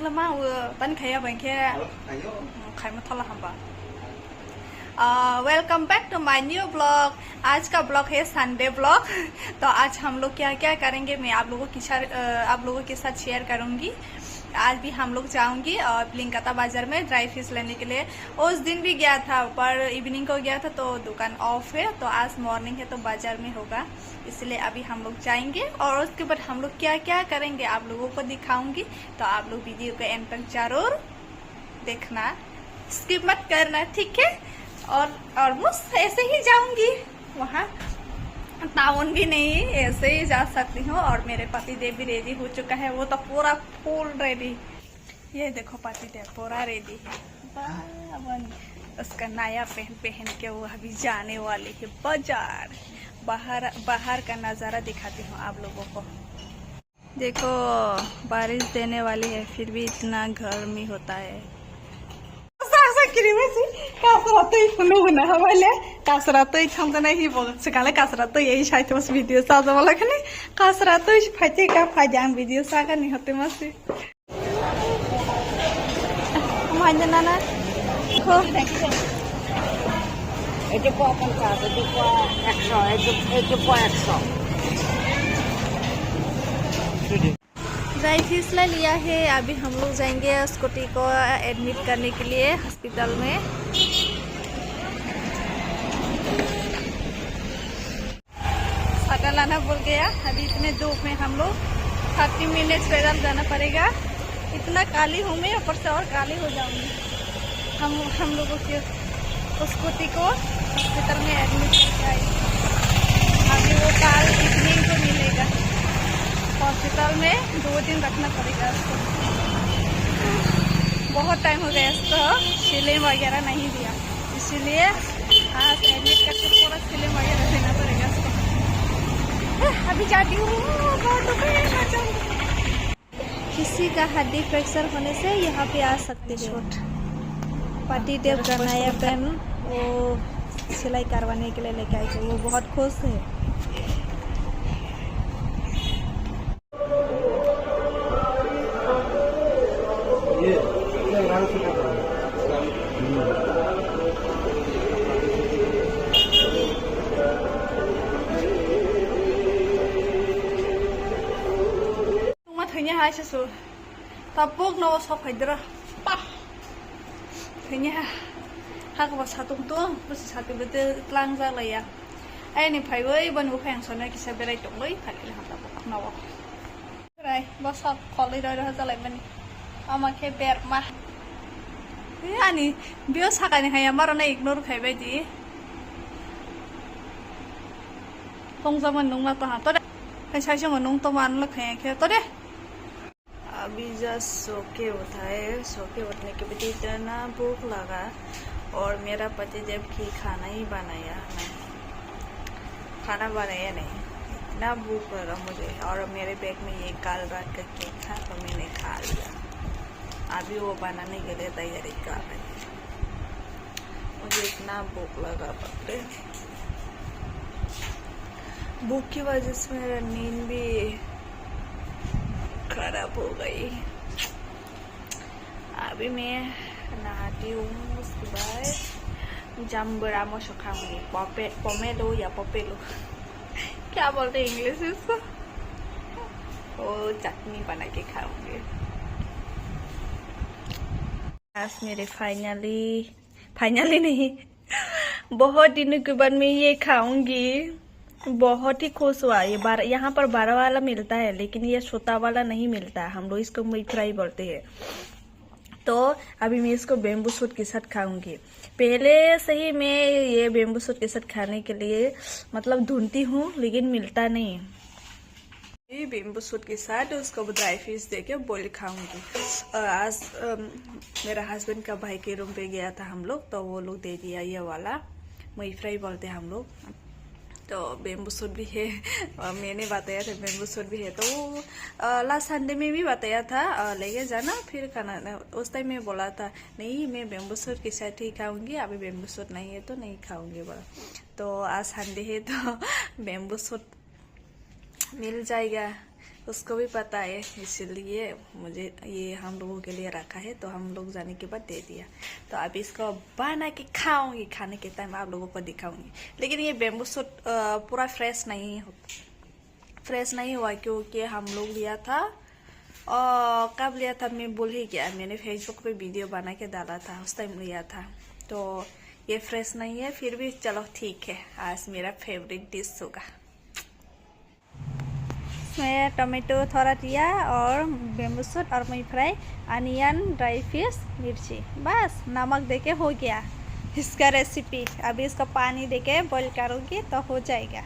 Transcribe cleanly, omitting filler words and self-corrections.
मा तन खाया बैंखे खाई में थला हम्बा। Welcome back to my new blog. आज का ब्लॉग है संडे ब्लॉग। तो आज हम लोग क्या क्या करेंगे मैं आप लोगों के साथ शेयर करूंगी। आज भी हम लोग जाऊंगी और लिंकता बाजार में ड्राई फिश लेने के लिए। उस दिन भी गया था पर इवनिंग को गया था तो दुकान ऑफ है, तो आज मॉर्निंग है तो बाजार में होगा, इसलिए अभी हम लोग जाएंगे और उसके बाद हम लोग क्या क्या करेंगे आप लोगों को दिखाऊंगी। तो आप लोग वीडियो को एंड तक जरूर देखना, स्किप मत करना, ठीक है। और ऑलमोस्ट ऐसे ही जाऊंगी, वहाँ टाउन भी नहीं, ऐसे ही जा सकती हूँ। और मेरे पति देव भी रेडी हो चुका है, वो तो पूरा फुल रेडी। ये देखो पति देव पूरा रेडी है, उसका नया पहन के वो अभी जाने वाली है बाजार। बाहर का नज़ारा दिखाती हूँ आप लोगों को। देखो बारिश देने वाली है फिर भी इतना गर्मी होता है। यही शायद बस वीडियो साजा वाला खाने कासरात फाइटे का फायदे आं वीडियो सागा नहीं होते मसे मानना ना हो Ito po ang pangkado, ito po extra, ito po extra. Dry fish ले लिया है, अभी हम लोग जाएंगे स्कूटी को एडमिट करने के लिए हॉस्पिटल में। छाता लाना भूल गया, अभी इतने धूप में हम लोग 30 मिनट पैदल जाना पड़ेगा। इतना काली हूँ मैं, ऊपर से और काली हो जाऊंगी। हम लोगों की स्कूटी को हॉस्पिटल में एडमिट करके आई, अभी वो कल इवनिंग को मिलेगा। हॉस्पिटल में 2 दिन रखना पड़ेगा उसको, बहुत टाइम हो गया इसको सिलें वगैरह नहीं दिया, इसीलिए आज एडमिट करके पूरा सिलें वगैरह देना पड़ेगा उसको। अभी जाती हूँ, किसी का हड्डी फ्रैक्चर होने से यहाँ पे आ सकते हैं। पति देव का नया पेन वो सिलाई करवाने के लिए लेके आई थे, वो बहुत खुश है। Thanya hai sa su tapok no so khaidra pa thanya ha ka sa tung tung bu sa tu bete tlang za la ya ai ni phai wei ban bu phang so na ki sa berai tong lei phai le ha tapok no wa rai ba sa kholi rai ra za lai man ama ke ber ma ani bio sa ka ni hai amar na ignore khai bai di tong za man nung ma to ha to de kai sai so nung to man la khai ke to de। अभी just so के उठाए, सो के उठने के बाद इतना भूख लगा और मेरा पति जब कि खाना ही बनाया नहीं, खाना बनाया नहीं, इतना भूख लगा मुझे। और मेरे बैग में ये काल रात का केक था तो मैंने खा लिया। अभी वो बनाने के लिए तैयारी कर रही है, मुझे इतना भूख लगा पकड़े। भूख की वजह से मेरा नींद भी खराब हो गई। अभी मैं नहाती हूँ, उसके बाद जम्बरा मोशो खाऊंगी, पोमेलो या पोपेलो क्या बोलते हैं इंग्लिश इसको, वो चटनी बना के खाऊंगी। आज मेरे फाइनली नहीं बहुत दिनों के बाद मैं ये खाऊंगी, बहुत ही खुश हुआ। ये यहाँ पर 12 वाला मिलता है लेकिन ये छोटा वाला नहीं मिलता है, हम लोग इसको मीट फ्राई बोलते हैं। तो अभी मैं इसको बेम्बू सूट के साथ खाऊंगी। पहले से ही मैं ये बेम्बू सूट के साथ खाने के लिए मतलब ढूंढती हूँ लेकिन मिलता नहीं। ये बेम्बू सूट के साथ उसको ड्राई फिश देके बॉईल खाऊंगी। आज मेरा हस्बैंड का भाई के रूम पे गया था हम लोग, तो वो लोग दे दिया ये वाला मीट फ्राई बोलते हैं हम लोग। तो बेम्बू सूट भी है और मैंने बताया था बेम्बू सूट भी है, तो वो लास्ट संडे में भी बताया था लेके जाना फिर खाना। उस टाइम मैं बोला था नहीं मैं बेम्बू सूट के साथ ही खाऊंगी, अभी बेम्बू सूट नहीं है तो नहीं खाऊंगी बोला। तो आज संडे है तो बेम्बू सूट मिल जाएगा, उसको भी पता है, इसलिए मुझे ये हम लोगों के लिए रखा है, तो हम लोग जाने के बाद दे दिया। तो अब इसको बना के खाऊंगी, खाने के टाइम आप लोगों को दिखाऊंगी। लेकिन ये बेम्बू सूट पूरा फ्रेश नहीं हुआ, क्योंकि हम लोग लिया था और कब लिया था मैं भूल ही गया। मैंने फेसबुक पे वीडियो बना के डाला था, उस टाइम लिया था। तो ये फ्रेश नहीं है, फिर भी चलो ठीक है, आज मेरा फेवरेट डिश होगा। इसमें टोमेटो थोड़ा दिया और बेम्बू सूट और मई फ्राई, अनियन, ड्राई फिश, मिर्ची, बस नमक देके हो गया इसका रेसिपी। अभी इसका पानी देके बॉईल करूँगी तो हो जाएगा।